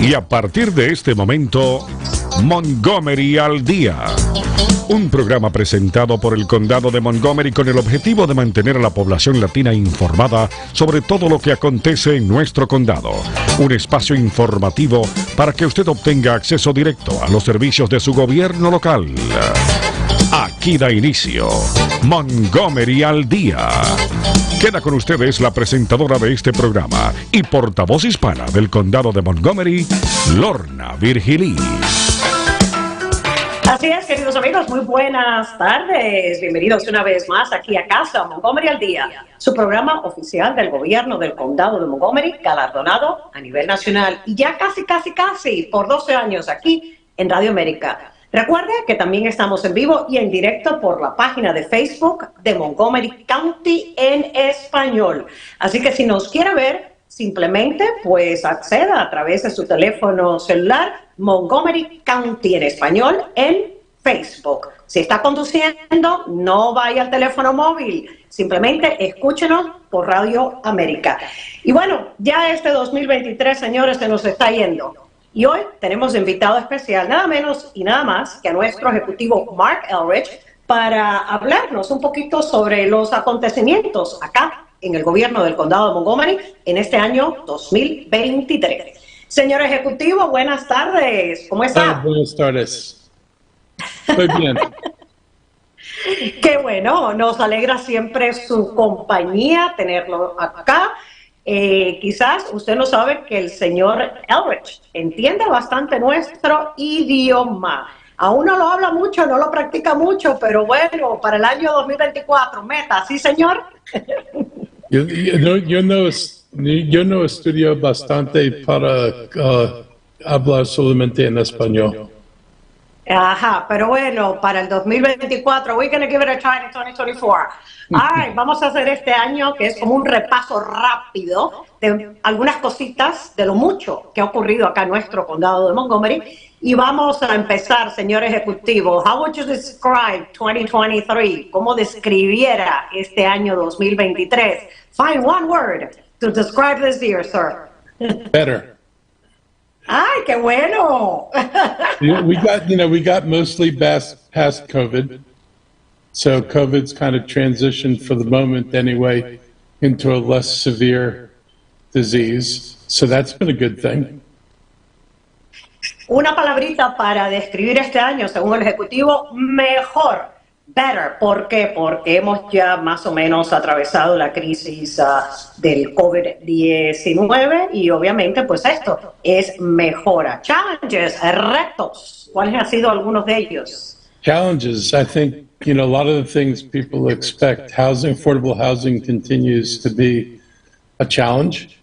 Y a partir de este momento, Montgomery al Día. Un programa presentado por el Condado de Montgomery con el objetivo de mantener a la población latina informada sobre todo lo que acontece en nuestro condado. Un espacio informativo para que usted obtenga acceso directo a los servicios de su gobierno local. Aquí da inicio Montgomery al Día. Queda con ustedes la presentadora de este programa y portavoz hispana del condado de Montgomery, Lorna Virgilí. Así es, queridos amigos, muy buenas tardes. Bienvenidos una vez más aquí a casa, Montgomery al Día, su programa oficial del gobierno del condado de Montgomery, galardonado a nivel nacional y ya casi por 12 años aquí en Radio América. Recuerde que también estamos en vivo y en directo por la página de Facebook de Montgomery County en español. Así que si nos quiere ver, simplemente pues acceda a través de su teléfono celular Montgomery County en español en Facebook. Si está conduciendo, no vaya al teléfono móvil, simplemente escúchenos por Radio América. Y bueno, ya este 2023, señores, se nos está yendo. Y hoy tenemos invitado especial, nada menos y nada más que a nuestro ejecutivo Marc Elrich, para hablarnos un poquito sobre los acontecimientos acá en el gobierno del condado de Montgomery en este año 2023. Señor ejecutivo, buenas tardes. ¿Cómo está? Buenas tardes. Estoy bien. Qué bueno, nos alegra siempre su compañía, tenerlo acá. Quizás usted no sabe que el señor Elrich entiende bastante nuestro idioma. Aún no lo habla mucho, no lo practica mucho, pero bueno, para el año 2024, meta, ¿sí, señor? Yo no estudio bastante para hablar solamente en español. Ajá, pero bueno, para el 2024, we're going to give it a try in 2024. All right, vamos a hacer este año que es como un repaso rápido de algunas cositas de lo mucho que ha ocurrido acá en nuestro condado de Montgomery. Y vamos a empezar, señor ejecutivo. How would you describe 2023? ¿Cómo describiera este año 2023? Find one word to describe this year, sir. Better. ¡Ay, qué bueno! we got mostly past COVID. So COVID's kind of transitioned for the moment anyway into a less severe disease. So that's been a good thing. Una palabrita para describir este año, según el Ejecutivo, mejor. Better. ¿Por qué? Porque hemos ya más o menos atravesado la crisis del COVID-19 y obviamente pues esto es mejora. Challenges, retos. ¿Cuáles han sido algunos de ellos? Challenges, I think, a lot of the things people expect. Affordable housing continues to be a challenge.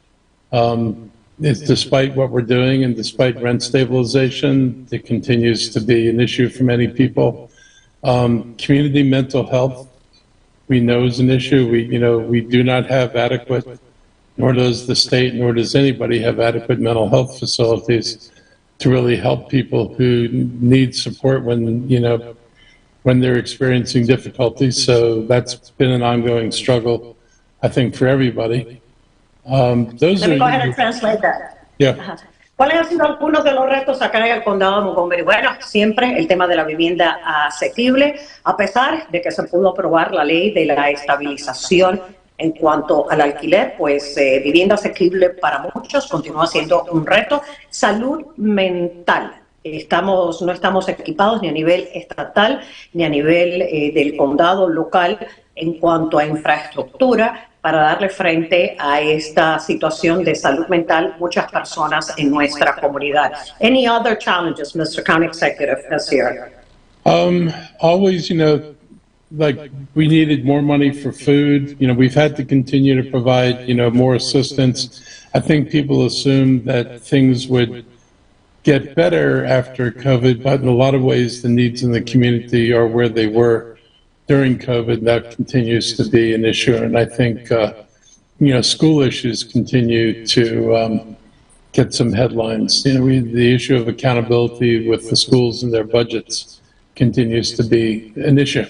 It's despite what we're doing and despite rent stabilization, it continues to be an issue for many people. Community mental health, we know is an issue. We do not have adequate, nor does the state, nor does anybody have adequate mental health facilities to really help people who need support when they're experiencing difficulties. So that's been an ongoing struggle, I think, for everybody. Let me go ahead and translate that. Yeah. ¿Cuáles han sido algunos de los retos acá en el condado de Montgomery? Bueno, siempre el tema de la vivienda asequible, a pesar de que se pudo aprobar la ley de la estabilización en cuanto al alquiler, pues vivienda asequible para muchos continúa siendo un reto. Salud mental. No estamos equipados ni a nivel estatal ni a nivel del condado local en cuanto a infraestructura para darle frente a esta situación de salud mental muchas personas en nuestra comunidad. Any other challenges, Mr. County Executive, this year? Always, like we needed more money for food. We've had to continue to provide, more assistance. I think people assumed that things would get better after COVID, but in a lot of ways, the needs in the community are where they were during COVID. That continues to be an issue, and I think school issues continue to get some headlines. The issue of accountability with the schools and their budgets continues to be an issue.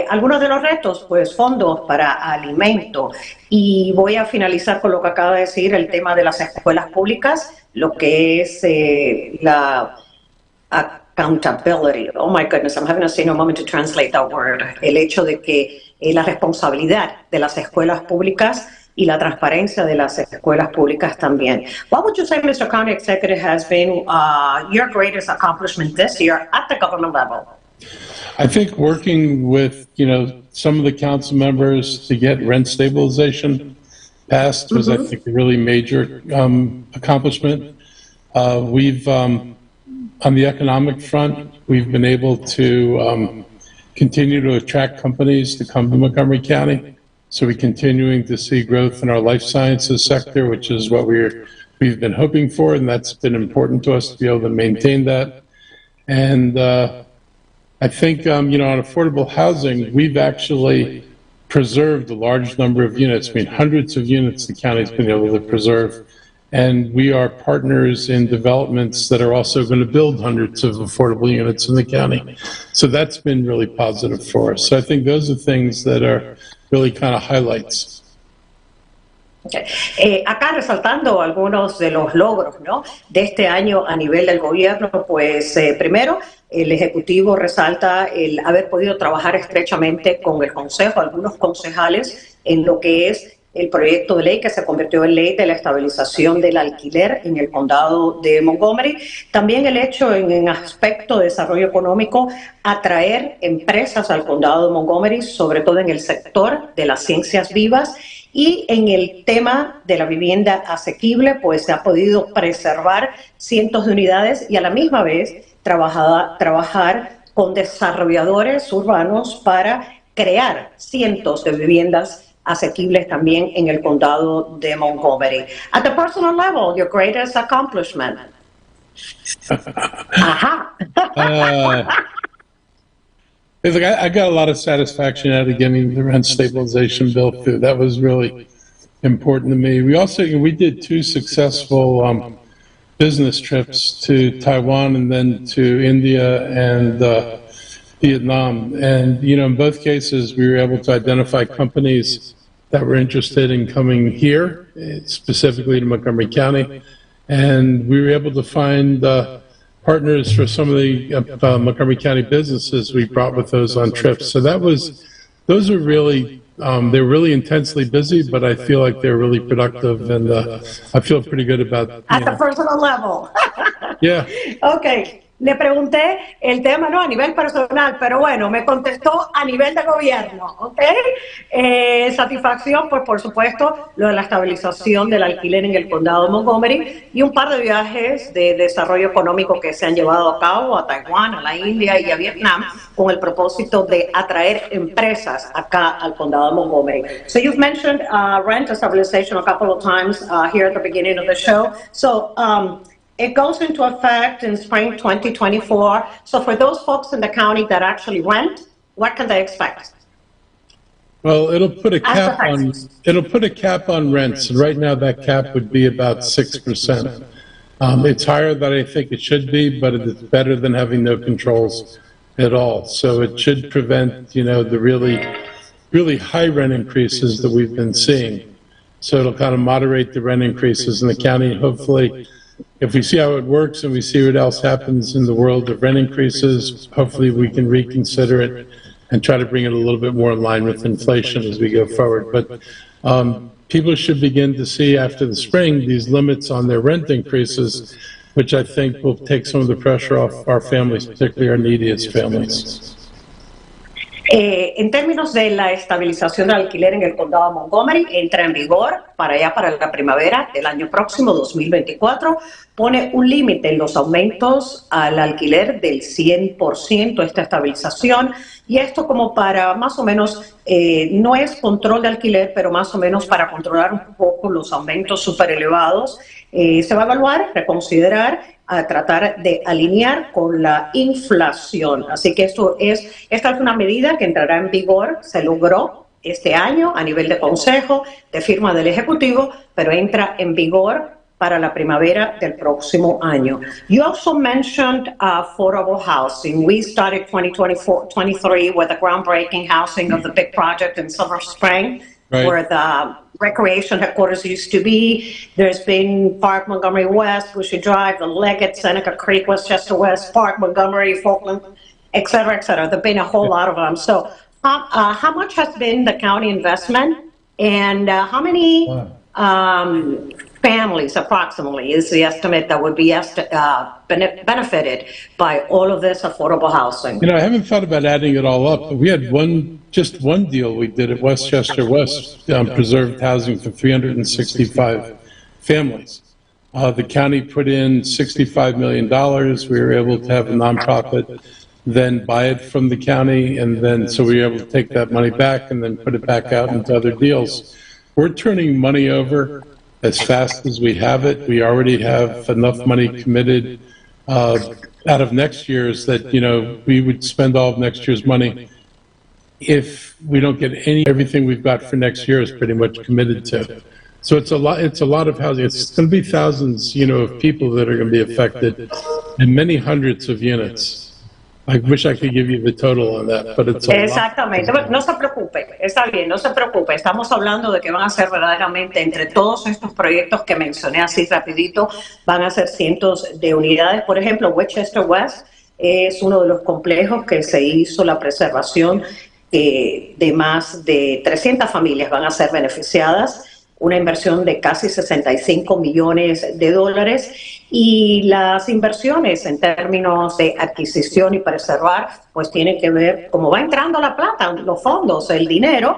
Algunos de los retos, pues fondos para alimento. Y voy a finalizar con lo que acaba de decir, el tema de las escuelas públicas, lo que es la accountability. Oh my goodness, I'm having a senior moment to translate that word. El hecho de que la responsabilidad de las escuelas públicas y la transparencia de las escuelas públicas también. What would you say, Mr. County Executive, has been your greatest accomplishment this year at the government level? I think working with, some of the council members to get rent stabilization passed was, I think, a really major accomplishment. We've, on the economic front, we've been able to continue to attract companies to come to Montgomery County. So we're continuing to see growth in our life sciences sector, which is what we've been hoping for, and that's been important to us to be able to maintain that. And I think, on affordable housing, we've actually preserved a large number of units. I mean, hundreds of units the county's been able to preserve. And we are partners in developments that are also going to build hundreds of affordable units in the county. So that's been really positive for us. So I think those are things that are really kind of highlights. Okay. Acá resaltando algunos de los logros, ¿no?, de este año a nivel del gobierno, pues primero el Ejecutivo resalta el haber podido trabajar estrechamente con el Consejo, algunos concejales, en lo que es el proyecto de ley que se convirtió en ley de la estabilización del alquiler en el condado de Montgomery. También el hecho en aspecto de desarrollo económico, atraer empresas al condado de Montgomery, sobre todo en el sector de las ciencias vivas. Y en el tema de la vivienda asequible, pues se ha podido preservar cientos de unidades y a la misma vez trabajar con desarrolladores urbanos para crear cientos de viviendas asequibles también en el condado de Montgomery. At the personal level, your greatest accomplishment. Ajá. I got a lot of satisfaction out of getting the rent stabilization bill through. That was really important to me. We did 2 successful business trips to Taiwan and then to India and Vietnam. And, in both cases, we were able to identify companies that were interested in coming here, specifically to Montgomery County. And we were able to find partners for some of the Montgomery County businesses we brought with those on trips. So those are really, they're really intensely busy, but I feel like they're really productive, and I feel pretty good about at the personal level. Yeah. Okay. Le pregunté el tema, no, a nivel personal, pero bueno, me contestó a nivel de gobierno, ¿ok? Satisfacción, pues por supuesto, lo de la estabilización del alquiler en el condado de Montgomery y un par de viajes de desarrollo económico que se han llevado a cabo a Taiwán, a la India y a Vietnam con el propósito de atraer empresas acá al condado de Montgomery. So you've mentioned rent stabilization a couple of times here at the beginning of the show. So, it goes into effect in spring 2024. So for those folks in the county that actually rent, what can they expect? Well, it'll put a cap on rents. And right now that cap would be about 6%. It's higher than I think it should be, but it's better than having no controls at all. So it should prevent, the really high rent increases that we've been seeing. So it'll kind of moderate the rent increases in the county. Hopefully, if we see how it works and we see what else happens in the world of rent increases, hopefully we can reconsider it and try to bring it a little bit more in line with inflation as we go forward. But people should begin to see after the spring these limits on their rent increases, which I think will take some of the pressure off our families, particularly our neediest families. En términos de la estabilización del alquiler en el condado de Montgomery, entra en vigor para la primavera del año próximo, 2024, pone un límite en los aumentos al alquiler del 100%, esta estabilización, y esto como para más o menos, no es control de alquiler, pero más o menos para controlar un poco los aumentos súper elevados. Se va a evaluar, reconsiderar, a tratar de alinear con la inflación. Así que esta es una medida que entrará en vigor, se logró este año a nivel de consejo, de firma del Ejecutivo, pero entra en vigor para la primavera del próximo año. You also mentioned affordable housing. We started 2024-23 with the groundbreaking housing of the big project in Silver Spring, right, where the recreation headquarters used to be. There's been Park, Montgomery West, Bushy Drive, the Leggett, Seneca Creek, Westchester West, Park, Montgomery, Falkland, et cetera, et cetera. There've been a whole lot of them. So how much has been the county investment, and how many families approximately is the estimate that would be benefited by all of this affordable housing? You know, I haven't thought about adding it all up, but we had just one deal we did at Westchester West, preserved housing for 365 families. The county put in $65 million. We were able to have a nonprofit then buy it from the county, and then so we were able to take that money back and then put it back out into other deals. We're turning money over as fast as we have it. We already have enough money committed out of next year's that, you know, we would spend all of next year's money. If we don't get everything we've got for next year is pretty much committed to. So it's a lot of housing. It's going to be thousands, you know, of people that are going to be affected, and many hundreds of units. I wish I could give you the total on that, but it's a Exactamente. lot. No se preocupe, está bien, no se preocupe. Estamos hablando de que van a ser verdaderamente, entre todos estos proyectos que mencioné así rapidito, van a ser cientos de unidades. Por ejemplo, Westchester West es uno de los complejos que se hizo la preservación de más de 300 familias van a ser beneficiadas, una inversión de casi $65 millones, y las inversiones en términos de adquisición y preservar, pues tienen que ver cómo va entrando la plata, los fondos, el dinero.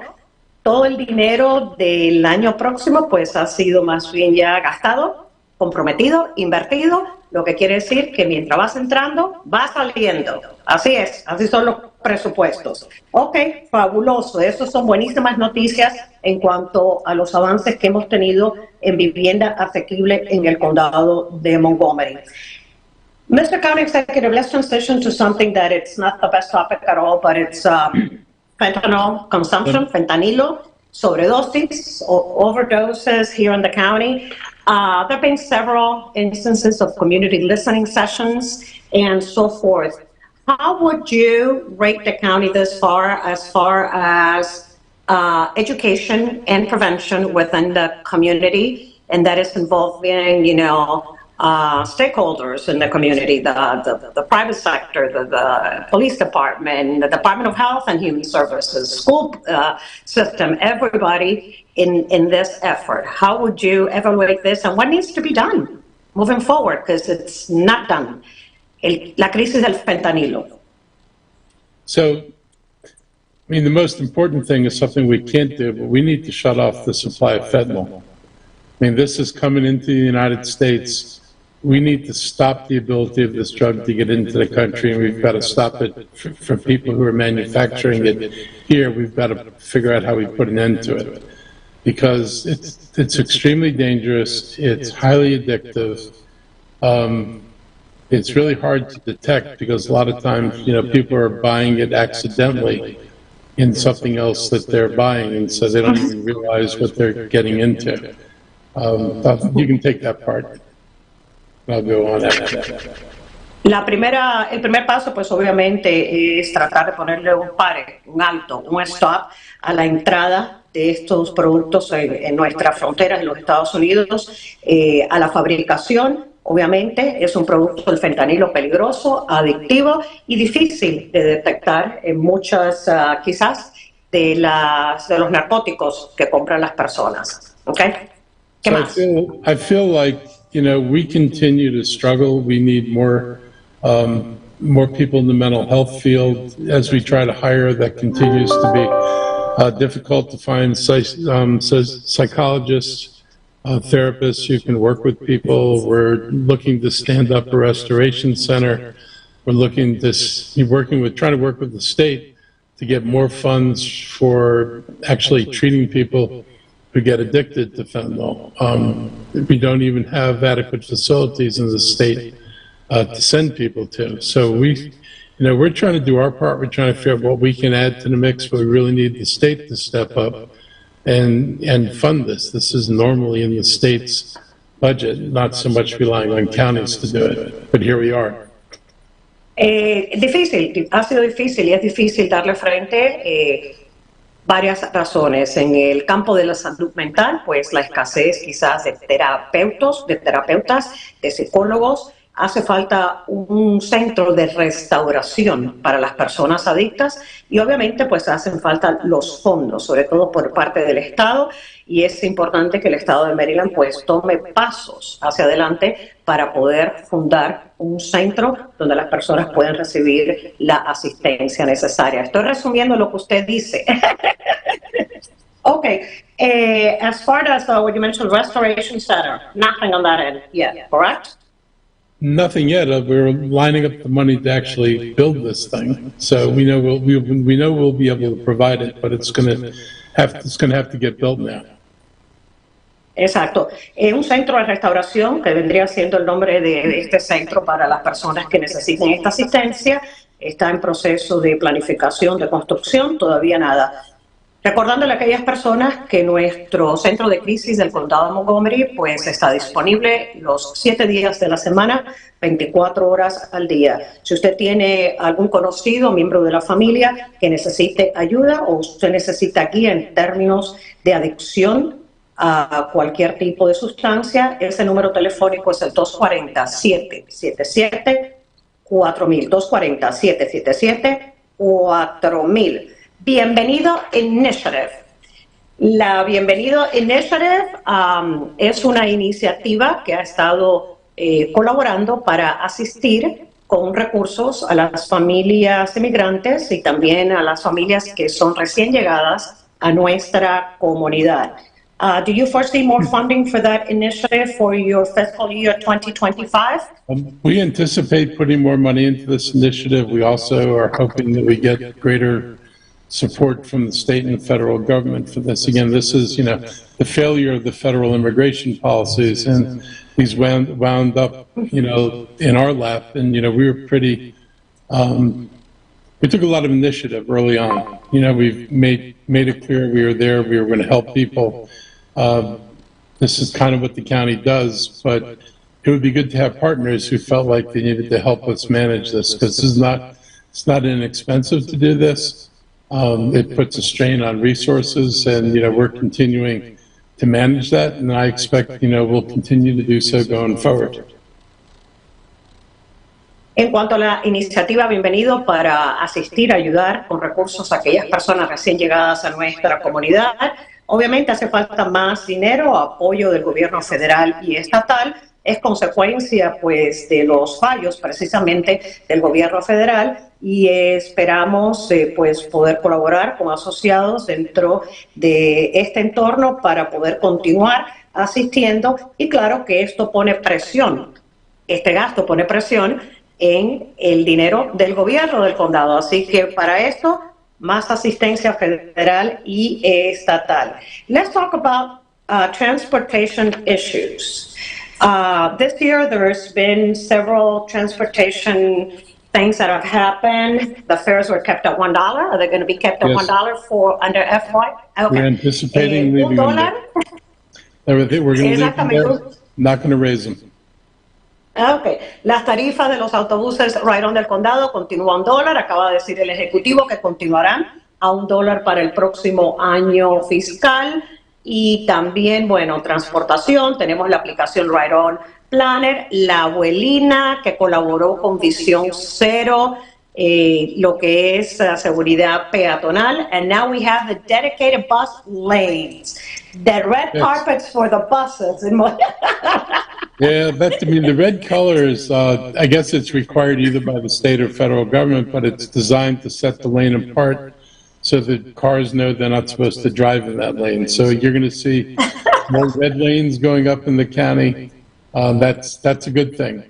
Todo el dinero del año próximo pues ha sido más bien ya gastado, comprometido, invertido, lo que quiere decir que mientras vas entrando, va saliendo. Así es, así son los presupuestos. Ok, fabuloso. Esas son buenísimas noticias en cuanto a los avances que hemos tenido en vivienda asequible en el condado de Montgomery. Mr. County Executive, let's transition to something that it's not the best topic at all, but it's fentanyl consumption, fentanilo, sobredosis, overdoses here in the county. There have been several instances of community listening sessions and so forth. How would you rate the county this far as education and prevention within the community, and that is involving, you know, stakeholders in the community, the private sector, the police department, the Department of Health and Human Services, school system, everybody in this effort? How would you evaluate this, and what needs to be done moving forward, because it's not done? La crisis del fentanilo. So, I mean, the most important thing is something we can't do, but we need to shut off the supply of fentanyl. I mean, this is coming into the United States. We need to stop the ability of this drug to get into the country, and we've got to stop it for people who are manufacturing it here. We've got to figure out how we put an end to it, because it's extremely dangerous. It's highly addictive. It's really hard to detect because a lot of times, you know, people are buying it accidentally in something else that they're buying, and so they don't even realize what they're getting into. You can take that part. I'll go on after that. El primer paso, pues obviamente, es tratar de ponerle un pare, un alto, un stop a la entrada de estos productos en nuestras fronteras, en los Estados Unidos, a la fabricación. Obviamente es un producto del fentanilo peligroso, adictivo y difícil de detectar en muchas, quizás, de los narcóticos que compran las personas. ¿Okay? ¿Qué más? I feel like, you know, we continue to struggle. We need more people in the mental health field as we try to hire. That continues to be difficult to find psychologists, therapists who can work with people. We're looking to stand up a restoration center. We're trying to work with the state to get more funds for actually treating people who get addicted to fentanyl. We don't even have adequate facilities in the state to send people to. So we're trying to do our part. We're trying to figure out what we can add to the mix, but we really need the state to step up and fund this. This is normally in the state's budget, not so much relying on counties to do it. But here we are. Difícil, ha sido difícil y es difícil darle frente. Varias razones. En el campo de la salud mental, pues la escasez quizás de terapeutas, de psicólogos. Hace falta un centro de restauración para las personas adictas y obviamente pues hacen falta los fondos, sobre todo por parte del Estado, y es importante que el Estado de Maryland pues tome pasos hacia adelante para poder fundar un centro donde las personas puedan recibir la asistencia necesaria. Estoy resumiendo lo que usted dice. Okay, as far as what you mentioned, restoration center, nothing on that end yet, correct? Nothing yet. We're lining up the money to actually build this thing, so we know we'll be able to provide it, but it's going to have to get built now. Exacto. Un centro de restauración que vendría siendo el nombre de este centro para las personas que necesiten esta asistencia. Está en proceso de planificación, de construcción, todavía nada. Recordándole a aquellas personas que nuestro centro de crisis del condado de Montgomery pues está disponible los 7 días de la semana, 24 horas al día. Si usted tiene algún conocido, miembro de la familia que necesite ayuda o usted necesita guía en términos de adicción a cualquier tipo de sustancia, ese número telefónico es el 240-777-4000, 240-777-4000. Bienvenido Initiative. La Bienvenido Initiative es una iniciativa que ha estado colaborando para asistir con recursos a las familias inmigrantes y también a las familias que son recién llegadas a nuestra comunidad. Do you foresee more funding for that initiative for your fiscal year 2025? We anticipate putting more money into this initiative. We also are hoping that we get greater support from the state and the federal government for this. Again, this is, the failure of the federal immigration policies, and these wound up, in our lap. And, we were pretty, we took a lot of initiative early on. We've made it clear we were there, we were going to help people. This is kind of what the county does, but it would be good to have partners who felt like they needed to help us manage this, because it's not inexpensive to do this. It puts a strain on resources, and we're continuing to manage that, and I expect we'll continue to do so going forward. En cuanto a la iniciativa Bienvenido para asistir, ayudar con recursos a aquellas personas recién llegadas a nuestra comunidad, obviamente hace falta más dinero, apoyo del gobierno federal y estatal. Es consecuencia pues de los fallos precisamente del gobierno federal y esperamos pues poder colaborar con asociados dentro de este entorno para poder continuar asistiendo, y claro que esto pone presión, este gasto pone presión en el dinero del gobierno del condado, así que para esto más asistencia federal y estatal. Let's talk about transportation issues. This year, there's been several transportation things that have happened. The fares were kept at $1. Are they going to be kept at $1 for under FY? Okay. We're anticipating leaving them. We're going to leave them, not going to raise them. Okay. Las tarifas de los autobuses Ride-On del condado continúan $1. Acaba de decir el Ejecutivo que continuarán a $1 para el próximo año fiscal. Y también, bueno, transportación, tenemos la aplicación Ride-On Planner, la abuelina que colaboró con Visión Cero, lo que es seguridad peatonal, and now we have the dedicated bus lanes, the red carpets for the buses. Yeah, the red color is, I guess it's required either by the state or federal government, but it's designed to set the lane apart so that cars know they're not supposed to drive in that lane. So you're going to see more red lanes going up in the county. That's a good thing.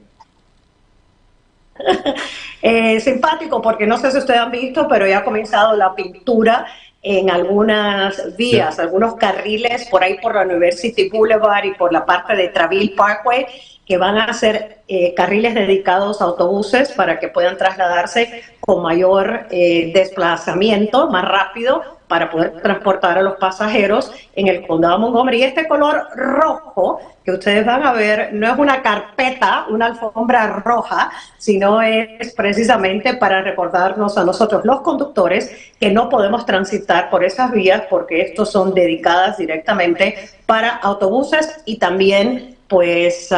Simpático, porque no sé si ustedes han visto, pero ya ha comenzado la pintura en algunas vías, algunos carriles por ahí por la University Boulevard y por la parte de Traville Parkway, que van a ser carriles dedicados a autobuses para que puedan trasladarse con mayor desplazamiento, más rápido, para poder transportar a los pasajeros en el condado de Montgomery. Y este color rojo que ustedes van a ver no es una carpeta, una alfombra roja, sino es precisamente para recordarnos a nosotros los conductores que no podemos transitar por esas vías porque estos son dedicadas directamente para autobuses y también pues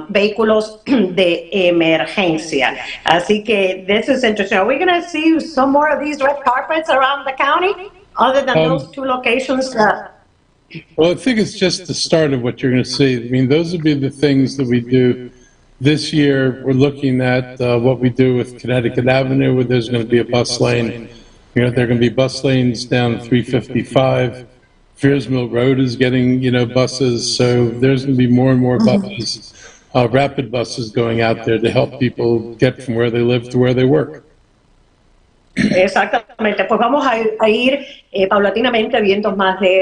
vehículos de emergencia. Así que this is interesting. Are we going to see some more of these red carpets around the county other than those two locations? Well, I think it's just the start of what you're going to see. I mean, those would be the things that we do this year. We're looking at what we do with Connecticut Avenue, where there's going to be a bus lane. You know, there are going to be bus lanes down 355. Fears Mill Road is getting, buses. So there's going to be more and more buses, rapid buses going out there to help people get from where they live to where they work. Exactamente, pues vamos a ir paulatinamente viendo más de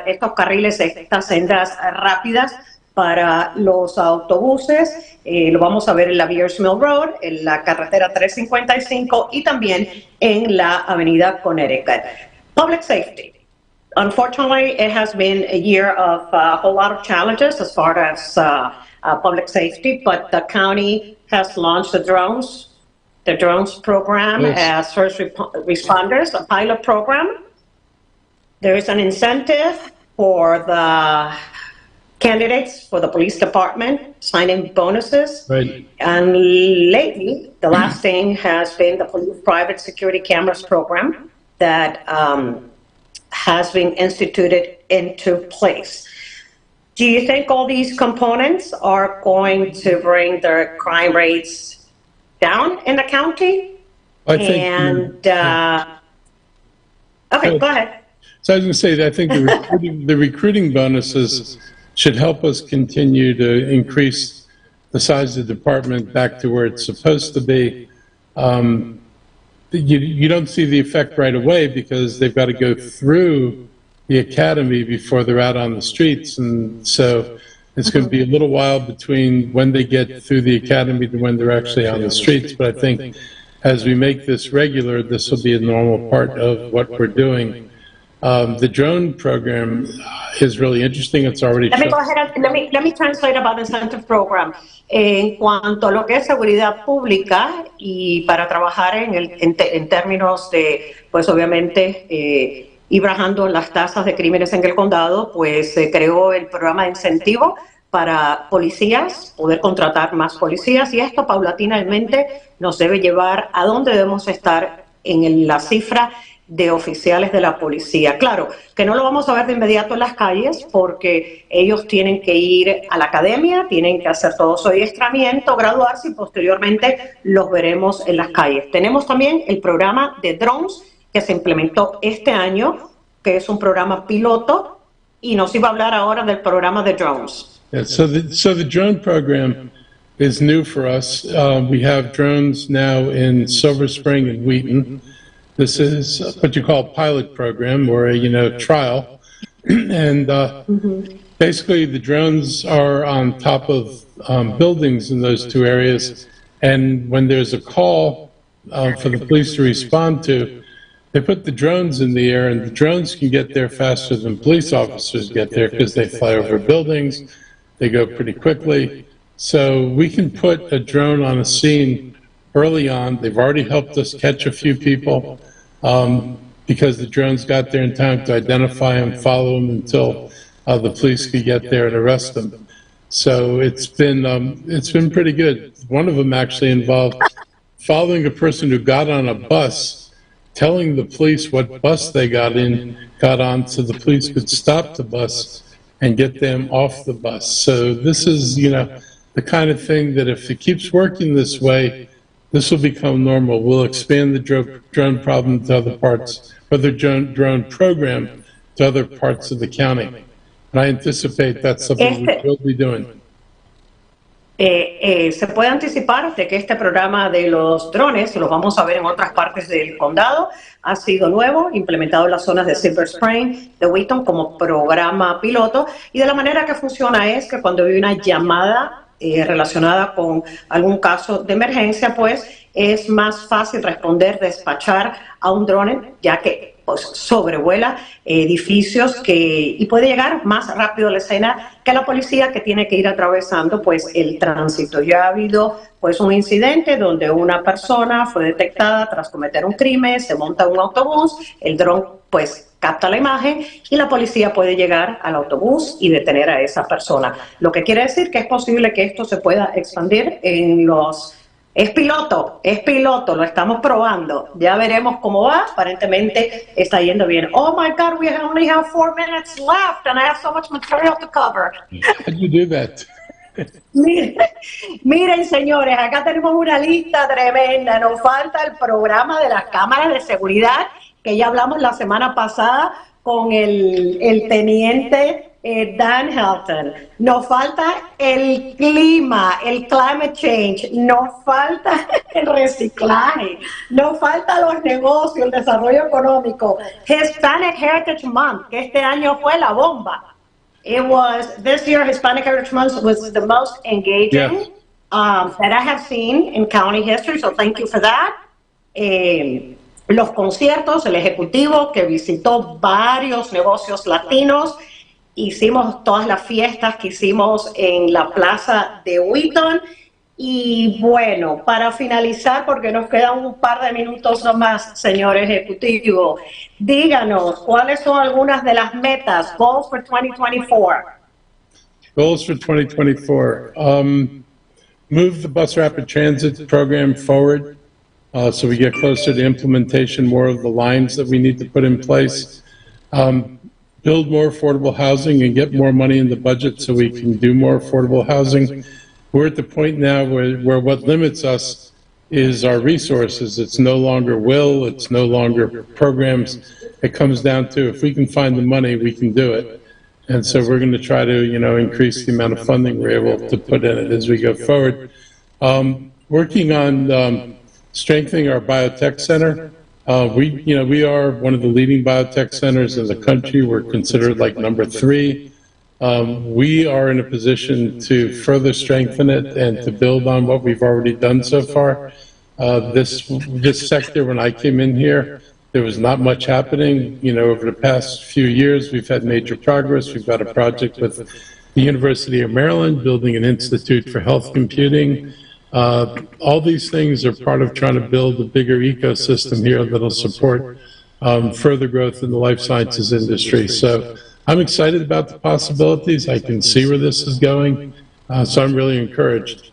estos carriles, estas sendas rápidas para los autobuses. Lo vamos a ver en la Fears Mill Road, en la carretera 355 y también en la avenida Connecticut. Public safety. Unfortunately, it has been a year of a whole lot of challenges as far as public safety, but the county has launched the drones program as first responders, a pilot program. There is an incentive for the candidates for the police department, signing bonuses. Right. And lately, the last thing has been the police private security cameras program that has been instituted into place. Do you think all these components are going to bring the crime rates down in the county? I think. Okay, go ahead. So I was going to say that I think the recruiting bonuses should help us continue to increase the size of the department back to where it's supposed to be. You don't see the effect right away because they've got to go through the academy before they're out on the streets. And so it's going to be a little while between when they get through the academy to when they're actually on the streets. But I think as we make this regular, this will be a normal part of what we're doing. The drone program is really interesting. It's already. Let me go ahead and let me translate about the incentive program. En cuanto a lo que es seguridad pública y para trabajar en términos de, pues obviamente, ir bajando las tasas de crímenes en el condado, pues se creó el programa de incentivo para policías, poder contratar más policías, y esto paulatinamente nos debe llevar a dónde debemos estar en la cifra de oficiales de la policía. Claro, que no lo vamos a ver de inmediato en las calles porque ellos tienen que ir a la academia, tienen que hacer todo su adiestramiento, graduarse y posteriormente los veremos en las calles. Tenemos también el programa de drones que se implementó este año, que es un programa piloto, y nos iba a hablar ahora del programa de drones. Yeah, so the drone program is new for us. We have drones now in Silver Spring and Wheaton. This is what you call a pilot program or a trial. And basically the drones are on top of buildings in those two areas. And when there's a call for the police to respond to, they put the drones in the air, and the drones can get there faster than police officers get there because they fly over buildings. They go pretty quickly. So we can put a drone on a scene early on. They've already helped us catch a few people because the drones got there in time to identify them, follow them until the police could get there and arrest them. So it's been pretty good. One of them actually involved following a person who got on a bus, telling the police what bus they got on so the police could stop the bus and get them off the bus. So this is, the kind of thing that if it keeps working this way, this will become normal. We'll expand the drone problem to other parts, or the drone program to other parts of the county. And I anticipate that's something we will be doing. Se puede anticipar de que este programa de los drones, los vamos a ver en otras partes del condado, ha sido nuevo, implementado en las zonas de Silver Spring, de Wheaton como programa piloto, y de la manera que funciona es que cuando hay una llamada relacionada con algún caso de emergencia, pues es más fácil responder, despachar a un drone, ya que pues sobrevuela edificios y puede llegar más rápido a la escena que la policía, que tiene que ir atravesando pues el tránsito. Ya ha habido pues un incidente donde una persona fue detectada tras cometer un crimen, se monta en un autobús, el dron pues capta la imagen y la policía puede llegar al autobús y detener a esa persona. Lo que quiere decir que es posible que esto se pueda expandir en los... Es piloto, lo estamos probando. Ya veremos cómo va. Aparentemente está yendo bien. Oh my God, we only have 4 minutes left and I have so much material to cover. How do you do that? Miren, señores, acá tenemos una lista tremenda. Nos falta el programa de las cámaras de seguridad, que ya hablamos la semana pasada con el teniente Dan Helton. Nos falta el clima, el climate change, nos falta el reciclaje, nos falta los negocios, el desarrollo económico, Hispanic Heritage Month, que este año fue la bomba. This year Hispanic Heritage Month was the most engaging that I have seen in county history, so thank you for that. Los conciertos, el Ejecutivo que visitó varios negocios latinos, hicimos todas las fiestas que hicimos en la plaza de Wheaton. Y bueno, para finalizar, porque nos quedan un par de minutos más, señor Ejecutivo, díganos cuáles son algunas de las metas, goals for 2024. Goals for 2024. Move the bus rapid transit program forward so we get closer to implementation, more of the lines that we need to put in place. Build more affordable housing and get more money in the budget so we can do more affordable housing. We're at the point now where what limits us is our resources. It's no longer will, it's no longer programs. It comes down to if we can find the money, we can do it. And so we're going to try to, increase the amount of funding we're able to put in it as we go forward. Working on strengthening our biotech center. We are one of the leading biotech centers in the country. We're considered like number 3. We are in a position to further strengthen it and to build on what we've already done so far. This sector, when I came in here, there was not much happening. Over the past few years, we've had major progress. We've got a project with the University of Maryland, building an institute for health computing. All these things are part of trying to build a bigger ecosystem here that'll support further growth in the life sciences industry. So I'm excited about the possibilities. I can see where this is going, so I'm really encouraged.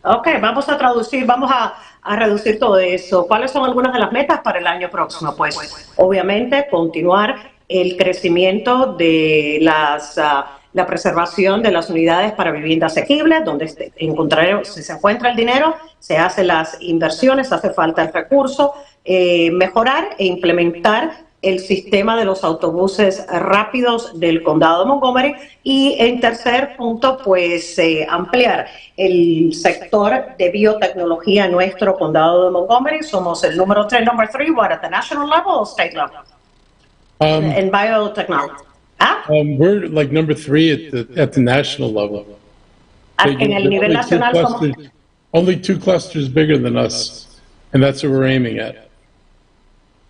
Ok, vamos a reducir todo eso. ¿Cuáles son algunas de las metas para el año próximo? Pues obviamente continuar el crecimiento de la preservación de las unidades para vivienda asequible, donde si se encuentra el dinero, se hacen las inversiones, hace falta el recurso, mejorar e implementar el sistema de los autobuses rápidos del condado de Montgomery y en tercer punto, pues ampliar el sector de biotecnología en nuestro condado de Montgomery. Somos el number 3, what, at the national level or state level? In biotechnology. We're like number 3 at the national level. En el nivel nacional somos... Only 2 clusters bigger than us, and that's what we're aiming at.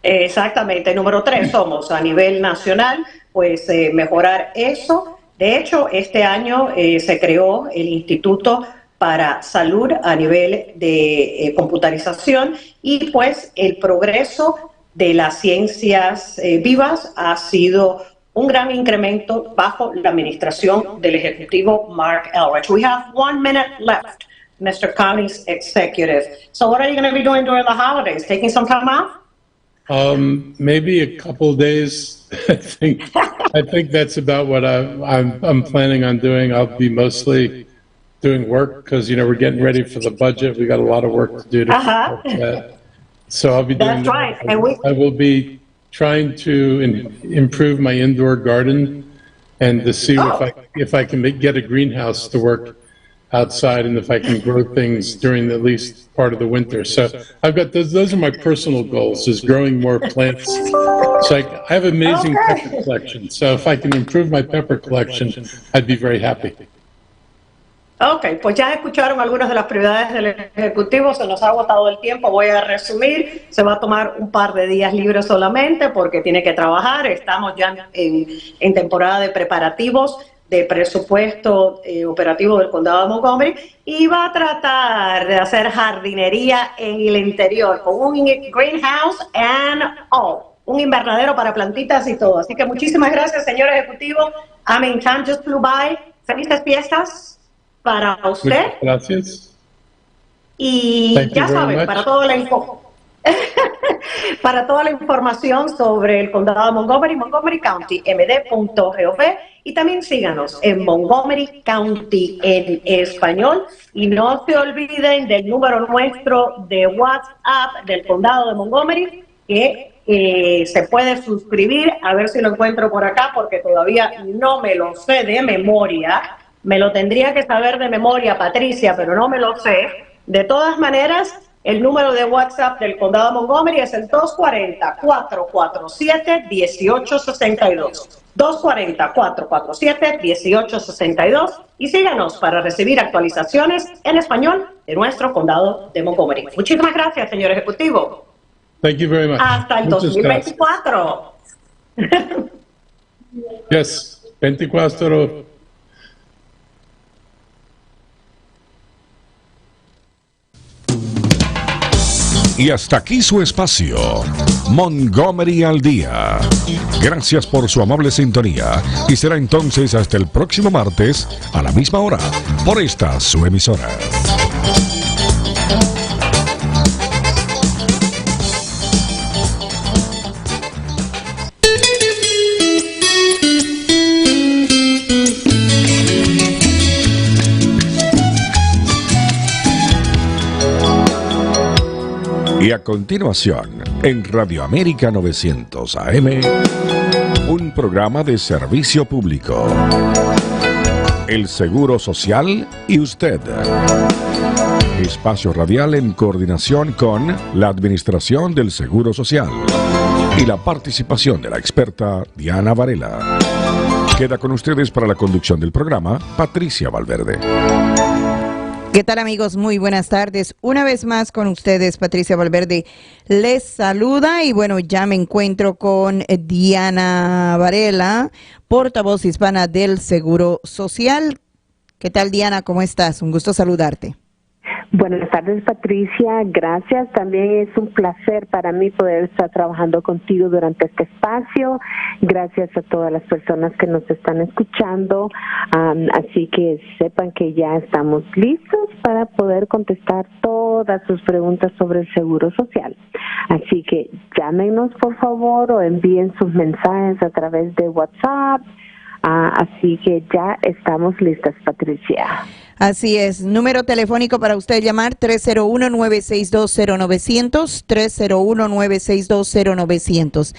Exactamente, número 3 somos a nivel nacional, pues mejorar eso. De hecho, este año se creó el Instituto para Salud a nivel de computarización y pues el progreso de las ciencias vivas ha sido un gran incremento bajo la administración del Ejecutivo Marc Elrich. We have 1 minute left, Mr. County's executive. So what are you going to be doing during the holidays? Taking some time off? Maybe a couple of days. I think that's about what I'm planning on doing. I'll be mostly doing work because we're getting ready for the budget. We got a lot of work to do to that. So I'll be doing. That's right. And I will be trying to improve my indoor garden and to see if I can get a greenhouse to work outside and if I can grow things during at least part of the winter. So I've got those are my personal goals, is growing more plants. So I have an amazing pepper collection. So if I can improve my pepper collection, I'd be very happy. Ok, pues ya escucharon algunas de las prioridades del Ejecutivo, se nos ha agotado el tiempo, voy a resumir, se va a tomar un par de días libres solamente porque tiene que trabajar, estamos ya en temporada de preparativos de presupuesto operativo del condado de Montgomery y va a tratar de hacer jardinería en el interior con un greenhouse and all. Un invernadero para plantitas y todo. Así que muchísimas gracias, señor Ejecutivo. I mean, time just flew by. Felices fiestas para usted. Gracias. Y ya saben, para toda la para toda la información sobre el condado de Montgomery, Montgomery County, md.gov, y también síganos en Montgomery County en español. Y no se olviden del número nuestro de WhatsApp del condado de Montgomery, que se puede suscribir, a ver si lo encuentro por acá, porque todavía no me lo sé de memoria. Me lo tendría que saber de memoria, Patricia, pero no me lo sé. De todas maneras, el número de WhatsApp del condado de Montgomery es el 240-447-1862. 240-447-1862. Y síganos para recibir actualizaciones en español de nuestro condado de Montgomery. Muchísimas gracias, señor Ejecutivo. Thank you very much. Hasta el 2024. Yes, 24. Y hasta aquí su espacio, Montgomery al Día. Gracias por su amable sintonía y será entonces hasta el próximo martes a la misma hora por esta su emisora. Y a continuación, en Radio América 900 AM, un programa de servicio público. El Seguro Social y usted. Espacio radial en coordinación con la Administración del Seguro Social y la participación de la experta Diana Varela. Queda con ustedes para la conducción del programa, Patricia Valverde. ¿Qué tal, amigos? Muy buenas tardes. Una vez más con ustedes, Patricia Valverde les saluda y bueno, ya me encuentro con Diana Varela, portavoz hispana del Seguro Social. ¿Qué tal, Diana? ¿Cómo estás? Un gusto saludarte. Buenas tardes, Patricia. Gracias. También es un placer para mí poder estar trabajando contigo durante este espacio. Gracias a todas las personas que nos están escuchando. Así que sepan que ya estamos listos para poder contestar todas sus preguntas sobre el Seguro Social. Así que llámenos, por favor, o envíen sus mensajes a través de WhatsApp. Así que ya estamos listas, Patricia. Así es. Número telefónico para usted llamar 301-962-0900, 301-962-0900.